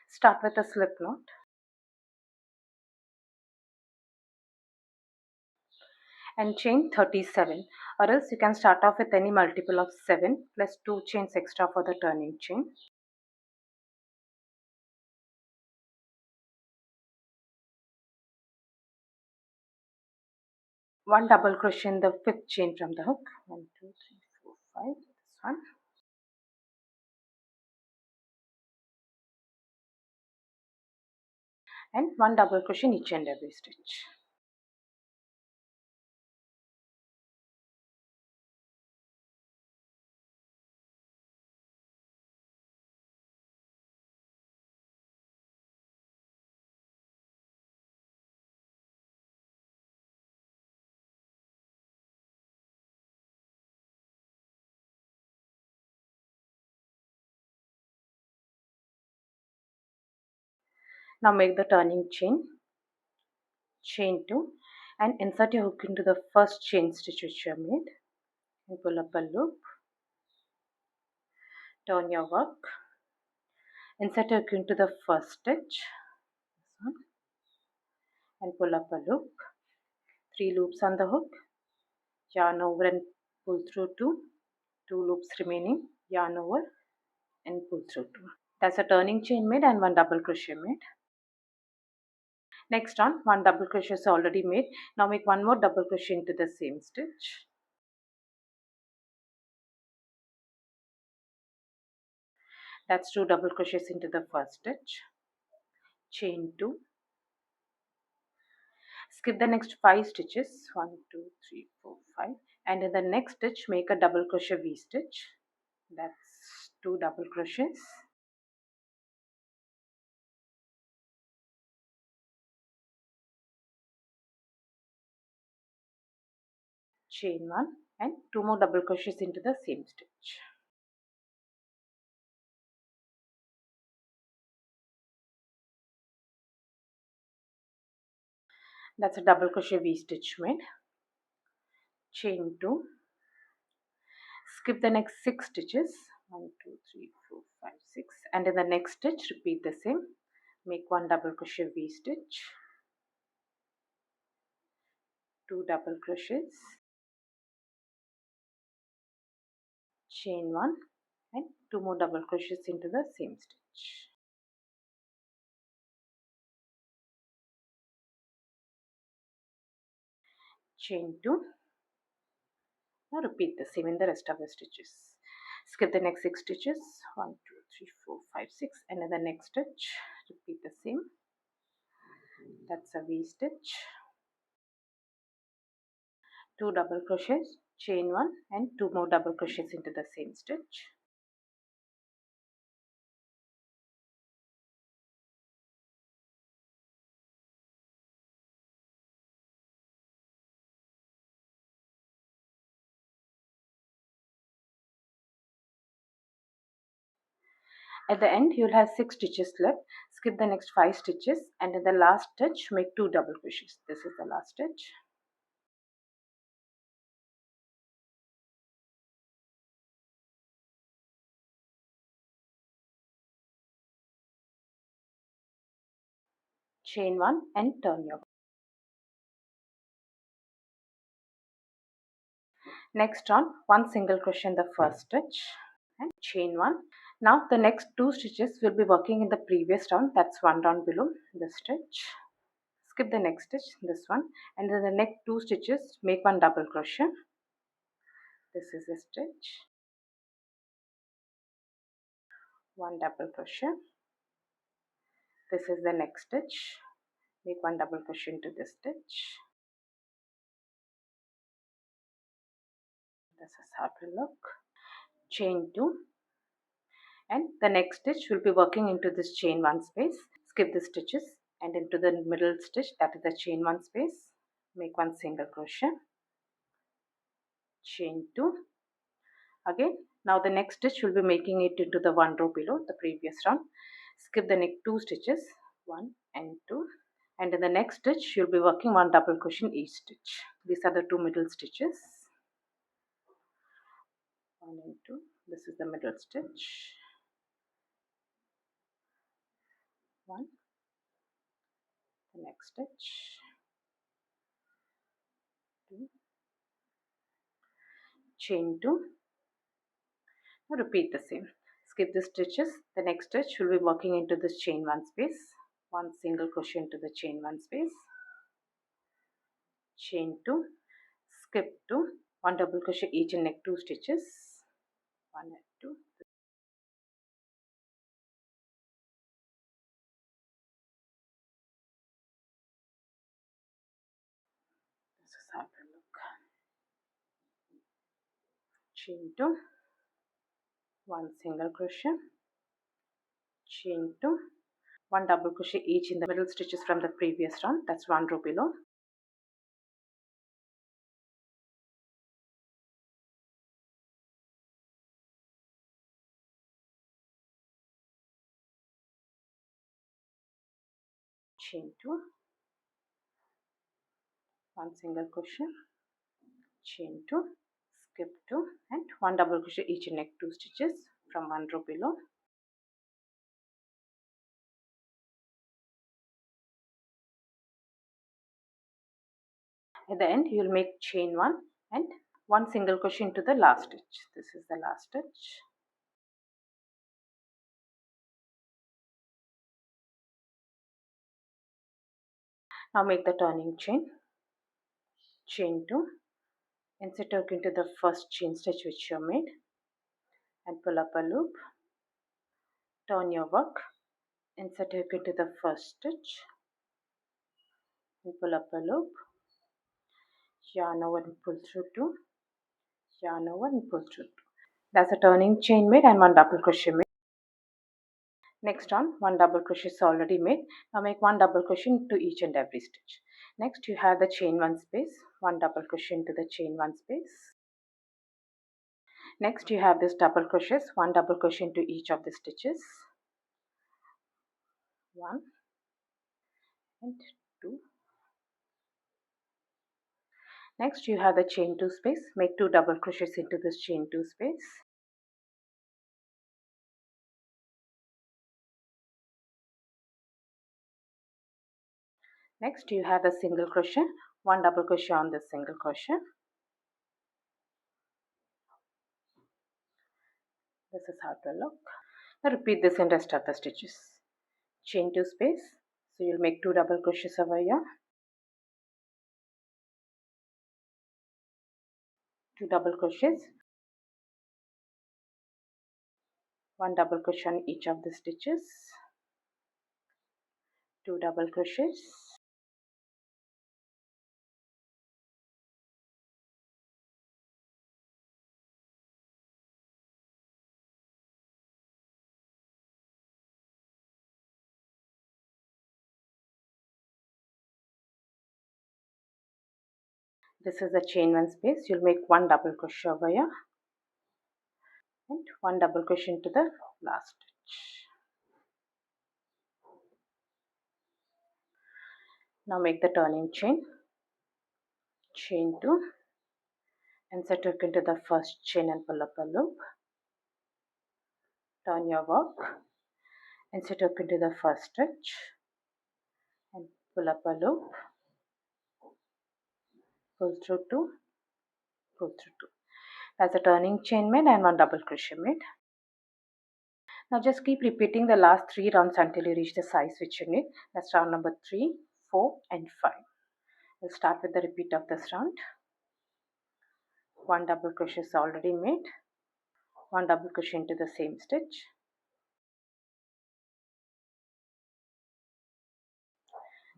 Start with a slip knot and chain 37, or else you can start off with any multiple of 7 plus 2 chains extra for the turning chain. One double crochet in the 5th chain from the hook. 1, 2, 3, 4, 5. This one. And one double crochet in each and every stitch. Now make the turning chain 2, and insert your hook into the first chain stitch which you have made, and pull up a loop, turn your work, insert your hook into the first stitch, this one, and pull up a loop, 3 loops on the hook, yarn over and pull through 2 loops remaining, yarn over and pull through 2. That's a turning chain made and one double crochet made. Next on, one double crochet is already made. Now make one more double crochet into the same stitch. That's 2 double crochets into the first stitch. Chain 2. Skip the next 5 stitches. 1, 2, 3, 4, 5. And in the next stitch, make a double crochet V stitch. That's 2 double crochets. Chain 1 and 2 more double crochets into the same stitch. That's a double crochet V stitch made. Chain 2. Skip the next 6 stitches. 1, 2, 3, 4, 5, 6. And in the next stitch, repeat the same. Make one double crochet V stitch. 2 double crochets. Chain 1 and 2 more double crochets into the same stitch. Chain 2. Now repeat the same in the rest of the stitches. Skip the next 6 stitches. 1, 2, 3, 4, 5, 6. And in the next stitch, repeat the same. That's a V stitch. 2 double crochets, chain 1 and 2 more double crochets into the same stitch. At the end, you'll have 6 stitches left. Skip the next 5 stitches and in the last stitch, make 2 double crochets. This is the last stitch. Chain 1 and turn your work. Next on, 1 single crochet in the first stitch and chain 1. Now the next 2 stitches will be working in the previous round, that's 1 round below the stitch. Skip the next stitch, this one, and then the next 2 stitches make 1 double crochet. This is the stitch, 1 double crochet. This is the next stitch, make 1 double crochet into this stitch. This is how it will look. Chain 2, and the next stitch will be working into this chain 1 space. Skip the stitches and into the middle stitch, that is the chain 1 space, make 1 single crochet. Chain 2. Again, now the next stitch will be making it into the 1 row below the previous round. Skip the next 2 stitches, 1 and 2, and in the next stitch you'll be working 1 double crochet in each stitch. These are the 2 middle stitches, 1 and 2. This is the middle stitch, 1, the next stitch, 2, chain 2. Now repeat the same. Skip the stitches. The next stitch will be working into this chain 1 space. 1 single crochet into the chain 1 space, chain 2, skip 2, 1 double crochet each in neck 2 stitches, 1 and 2. This is how it will look. Chain 2, 1 single crochet, chain 2, 1 double crochet each in the middle stitches from the previous round, that's 1 row below. Chain 2, 1 single crochet, chain 2, skip 2 and 1 double crochet each in neck 2 stitches from 1 row below. At the end you will make chain 1 and 1 single crochet into the last stitch. This is the last stitch. Now make the turning chain, chain 2, insert hook into the first chain stitch which you made and pull up a loop, turn your work, insert hook into the first stitch and pull up a loop, yarn over and pull through 2, yarn over and pull through 2. That's a turning chain made and 1 double crochet made. Next on, 1 double crochet is already made. Now make 1 double crochet into each and every stitch. Next you have the chain 1 space, 1 double crochet into the chain 1 space. Next you have this double crochets, 1 double crochet into each of the stitches, 1 and 2. Next you have the chain 2 space, make 2 double crochets into this chain 2 space. Next you have the single crochet, 1 double crochet on this single crochet. This is how it will look. Now repeat this in rest of the stitches. Chain 2 space, so you'll make 2 double crochets over here, 2 double crochets, 1 double crochet on each of the stitches, 2 double crochets, this is the chain 1 space, you'll make 1 double crochet over here and 1 double crochet into the last stitch. Now make the turning chain, chain 2, insert hook into the first chain and pull up a loop, turn your work, insert hook into the first stitch and pull up a loop, pull through 2, pull through 2. That's a turning chain made and 1 double crochet made. Now just keep repeating the last 3 rounds until you reach the size which you need. That's round number 3, 4 and 5. We'll start with the repeat of this round. 1 double crochet is already made, 1 double crochet into the same stitch,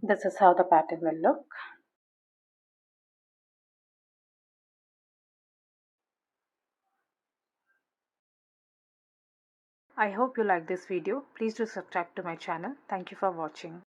this is how the pattern will look. I hope you like this video. Please do subscribe to my channel. Thank you for watching.